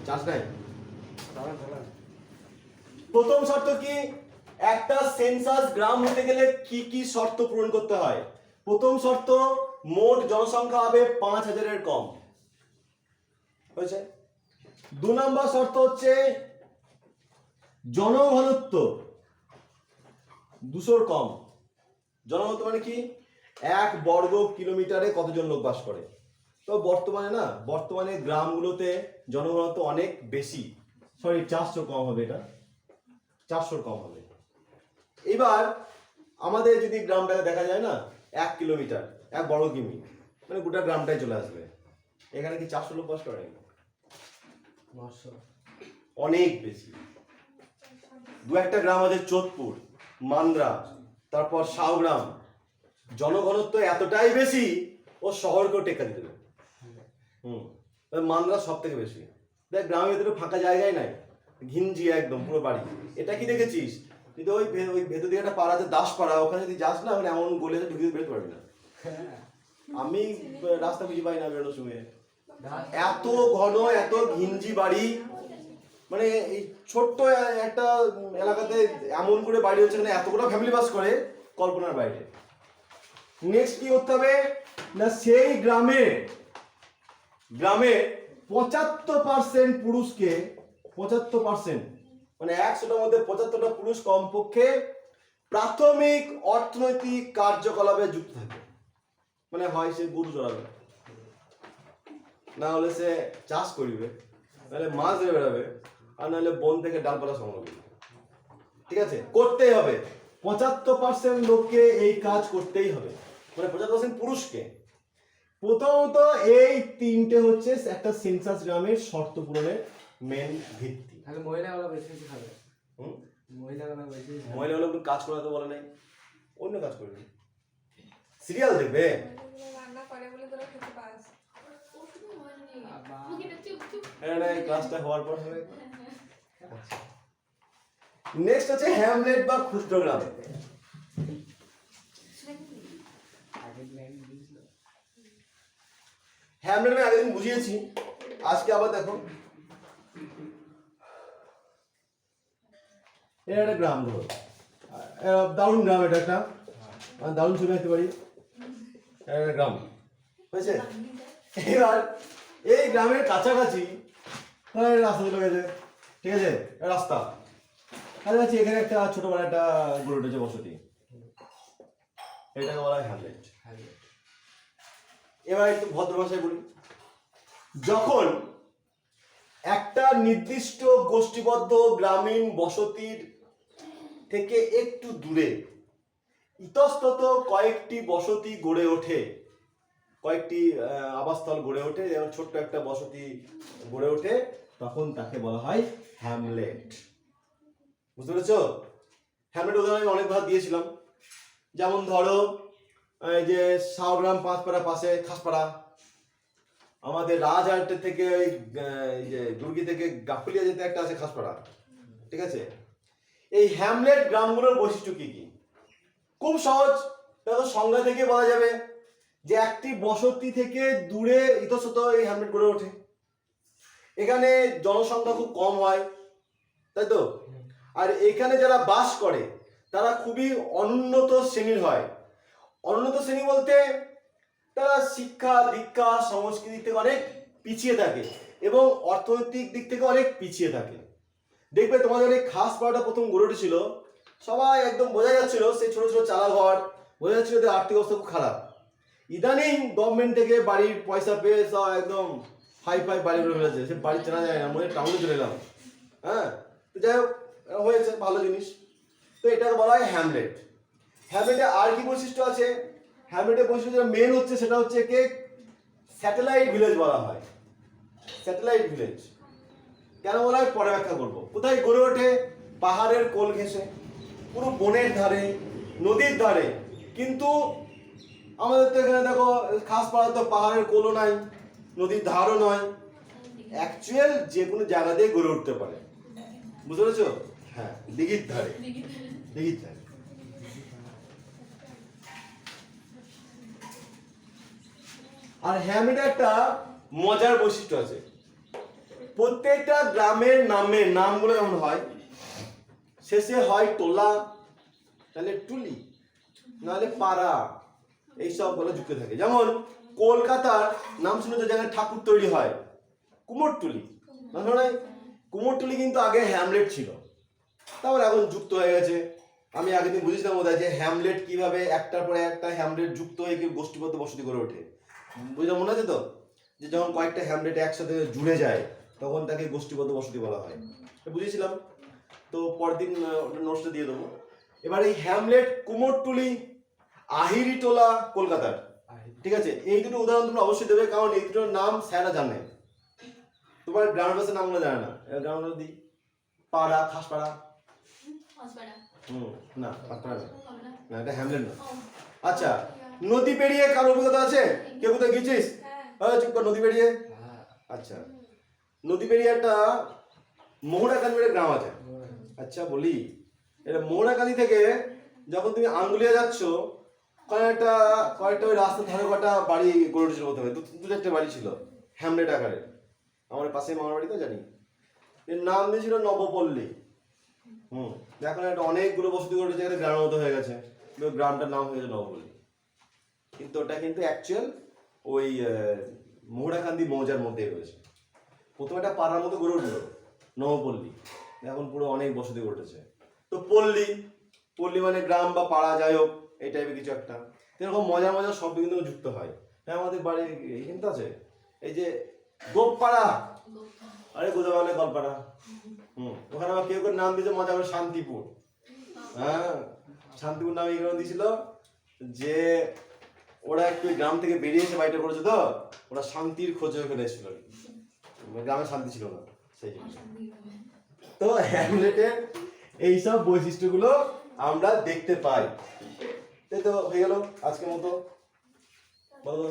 চাষ নাই। প্রথম শর্ত কি, একটা সেন্সাস গ্রাম হতে গেলে কি কি শর্ত পূরণ করতে হয়? প্রথম শর্ত, মোট জনসংখ্যা হবে 5,000-এর কম হয়েছে। 2 নম্বর শর্ত হচ্ছে জনঘনত্ব 200-র কম। জনঘনত্ব মানে কি, 1 বর্গ কিলোমিটারে কতজন লোক বাস করে। তো বর্তমানে গ্রামগুলোতে জনঘনত্ব অনেক বেশি, সরি 400 কম হবে, এটা 400 কম হবে। এবার আমাদের যদি গ্রামটাকে দেখা যায় না, 1 কিলোমিটার 1 বর্গ কিমি, মানে গোটা গ্রামটাই চলে আসবে। এখানে কি 400 লোক বাস করে? অনেক বেশি। 2-1টা গ্রাম আছে, যোধপুর, মান্দ্রা, তারপর শাহগ্রাম, জনঘনত্ব এতটাই বেশি ও শহরকেও টেক্কা দিতে দেবে। মান্দ্রা সব থেকে বেশি। দেখ গ্রামের ভিতরে ফাঁকা জায়গায় নাই, ঘিঞ্জি একদম পুরো বাড়ি। এটা কি দেখেছিস? কিন্তু ওই ভেতর দিকে একটা পাড়া আছে দাসপাড়া, ওখানে যদি যাস না, মানে এমন গলে ঢুকে বেরোতে পারবি না। আমি রাস্তা বুঝি পাই না বেরোনোর সময়, এত ঘন, এত ঘিঞ্জি বাড়ি। মানে এই ছোট্ট একটা এলাকাতে এমন করে বাড়ি হচ্ছে, মানে এতগুলো ফ্যামিলি বাস করে, কল্পনার বাইরে। নেক্সট কি করতে হবে না, সেই গ্রামে 75% পুরুষকে, 75% মানে 100টার মধ্যে 75টা পুরুষ কমপক্ষে প্রাথমিক অর্থনৈতিক কার্যকলাপে যুক্ত থাকে। মানে হয় সে গরু চড়াবে, না হলে সে চাষ করবে, নাহলে মাছ ধরে বেড়াবে, আর নাহলে বন থেকে ডালপালা সংগ্রহ করবে। ঠিক আছে, করতেই হবে। 75% লোককে এই কাজ করতেই হবে, মানে 75% পুরুষকে। প্রথমত এই 3টে হচ্ছে একটা সেন্সাস গ্রামের শর্ত পূরণের মেন ভিত্তি। তাহলে মহিলাগুলো বেশি বেশি খাবে। মহিলাগুলো কাজ করাতে বলে নাই, অন্য কাজ করবে, সিরিয়াল দেখবে। ক্লাসটা হওয়ার পর হবে। নেক্সট হচ্ছে হ্যামলেট বা ক্ষুদ্র গ্রাম। হ্যামলেট আমি আগের দিন বুঝিয়েছি, আজকে আবার দেখো। এটা একটা গ্রাম, ধরো দারুণ গ্রাম, এটা একটা দারুণ ছবি আঁকতে পারি, একটা গ্রাম হয়েছে। এবার এই গ্রামের কাছাকাছি রাস্তা চলে গেছে, ঠিক আছে, রাস্তা কাছাকাছি এখানে একটা ছোট বড় একটা গড়ে উঠেছে বসতি, এটাকে বলা হয় হ্যামলেট। এবার একটু ভদ্র ভাষায় বলি, যখন একটা নির্দিষ্ট গোষ্ঠীবদ্ধ গ্রামীণ বসতির থেকে একটু দূরে ইতস্তত কয়েকটি বসতি গড়ে ওঠে, কয়েকটি আবাসস্থল গড়ে ওঠে, যেমন ছোট্ট একটা বসতি গড়ে ওঠে, তখন তাকে বলা হয় হ্যামলেট। বুঝতে পেরেছো? হ্যামলেট উদাহরণ আমি অনেকবার দিয়েছিলাম, যেমন ধরো এই যে শাহগ্রাম 5পাড়া পাশে খাসপাড়া, আমাদের রাজহাটের থেকে ওই যে দুর্গি থেকে গাফুলিয়া যেতে একটা আছে খাসপাড়া, ঠিক আছে। এই হ্যামলেট গ্রামগুলোর বৈশিষ্ট্য কি কি? খুব সহজ, দেখো সংজ্ঞা থেকে বলা যাবে যে একটি বসতি থেকে দূরে ইতস্তত এই হ্যামলেট গড়ে ওঠে। এখানে জনসংখ্যা খুব কম হয়, তাই তো, আর এখানে যারা বাস করে তারা খুবই অনুন্নত শ্রেণীর হয়। অনুন্নত শ্রেণী বলতে তারা শিক্ষা দীক্ষা সংস্কৃতি থেকে অনেক পিছিয়ে থাকে এবং অর্থনৈতিক দিক থেকে অনেক পিছিয়ে থাকে। দেখবে তোমাদের এই খাস পাড়াটা প্রথম গড়ে উঠেছিল, সবাই একদম বোঝা যাচ্ছিল সেই ছোট ছোট চালা ঘর, বোঝা যাচ্ছিল যে আর্থিক অবস্থা খুব খারাপ। ইদানিং গভর্নমেন্ট থেকে বাড়ির পয়সা পেয়ে সব একদম হাই ফাই বাড়ি করে ফেলেছে, সে বাড়ি চেনা যায় না, মনে টাউনে চলে এলাম। হ্যাঁ, যাই হোক, হয়েছে ভালো জিনিস। তো এটাকে বলা হয় হ্যামলেট। হ্যামলেটে আর কি বৈশিষ্ট্য আছে? হ্যামলেটের বৈশিষ্ট্য যেটা মেন হচ্ছে সেটা হচ্ছে কি স্যাটেলাইট ভিলেজ বলা হয়। স্যাটেলাইট ভিলেজ কেন বলা হয় পরে ব্যাখ্যা করবো। কোথায় গড়ে ওঠে? পাহাড়ের কোল ঘেঁষে, পুরো বনের ধারে, নদীর ধারে। কিন্তু আমাদের তো এখানে দেখো খাস পাড়া তো পাহাড়ের কোলও নাই, নদীর ধারও নয়, অ্যাকচুয়াল যে কোনো জায়গা দিয়ে গড়ে উঠতে পারে। বুঝতে পেরেছো? হ্যাঁ, দিঘির ধারে, দিঘির ধারে। আর হ্যামলেটে একটা মজার বৈশিষ্ট্য আছে, প্রত্যেকটা গ্রামের নামগুলো যেমন হয়, শেষে হয় টোলা, তাহলে টুলি, নাহলে পাড়া, এইসব বলে যুক্ত থাকে। যেমন কলকাতার নাম শুনে যে জায়গায় ঠাকুর তৈরি হয়, কুমোরটুলি। কুমোরটুলি কিন্তু আগে হ্যামলেট ছিল, তারপর এখন যুক্ত হয়ে গেছে। আমি আগের দিন বুঝেছিলাম বোধহয় যে হ্যামলেট কিভাবে একটার পরে একটা হ্যামলেট যুক্ত হয়ে গোষ্ঠীবদ্ধ বসতি করে ওঠে। বুঝলাম, মনে আছে তো? যে যখন কয়েকটা হ্যামলেট একসাথে জুড়ে যায় তখন তাকে গোষ্ঠীবদ্ধ বসতি বলা হয়। বুঝেছিলাম তো, পরের দিন নোটসটা দিয়ে দেবো। এবার এই হ্যামলেট, কুমোরটুলি, আহিরিটোলা কলকাতার, ঠিক আছে? এই দুটো উদাহরণ তোমরা অবশ্যই দেবে, কারণ এই দুটোর নাম স্যারা জানে, তোমার গ্রামের ভাষার নামগুলো জানে না। গ্রামের দিই পাড়া, খাসপাড়া, না পাড়া না, এটা হ্যামলেট না। আচ্ছা, নদী পেরিয়ে কারো অভিজ্ঞতা আছে? কেউ কোথায় গেছিস? চুপ কর, নদী পেরিয়ে। আচ্ছা, নদী পেরিয়ে একটা মোহরাকান্দি বলে গ্রাম আছে। আচ্ছা বলি, এটা মোহরাকান্দি থেকে যখন তুমি আঙ্গুলিয়া যাচ্ছ, কয়েকটা ওই রাস্তার ধারে কটা বাড়ি গড়ে উঠেছিল, প্রথমে দু চারটে বাড়ি ছিল হ্যামলেট আকারে। আমার পাশে মামার বাড়ি তো জানি, এর নাম দিয়েছিল নবপল্লী। এখন একটা অনেকগুলো বসতি গড়ে উঠেছে, একটা গ্রামের মতো হয়ে গেছে, গ্রামটার নাম হয়েছে নবপল্লী। কিন্তু ওটা কিন্তু অ্যাকচুয়াল ওই মোহরাকান্দি মৌজার মধ্যেই রয়েছে। প্রথমে একটা পাড়ার মতো গড়ে উঠলো নবপল্লী, এখন পুরো অনেক বসতি গড়ে উঠেছে। তো পল্লী মানে গ্রাম বা পাড়া, যাই হোক এই টাইপের কিছু একটা। এরকম মজার শব্দ কিন্তু যুক্ত হয়। হ্যাঁ, আমাদের বাড়ি কিন্তু আছে এই যে গোপপাড়া, আরে গোদা বলে গলপাড়া। ওখানে আবার কেউ নাম দিয়েছে মজা করে শান্তিপুর। হ্যাঁ, শান্তিপুর নাম এই কারণে দিয়েছিল যে ওরা একটু গ্রাম থেকে বেরিয়ে এসে বাড়িটা করেছে, তো ওরা শান্তির খোঁজে ওখানে এসেছিল, গ্রামে শান্তি ছিল না সেই জন্য। তো হ্যামলেটের এইসব বৈশিষ্ট্যগুলো আমরা দেখতে পাই। এই তো হয়ে গেল আজকের মতো। বলো।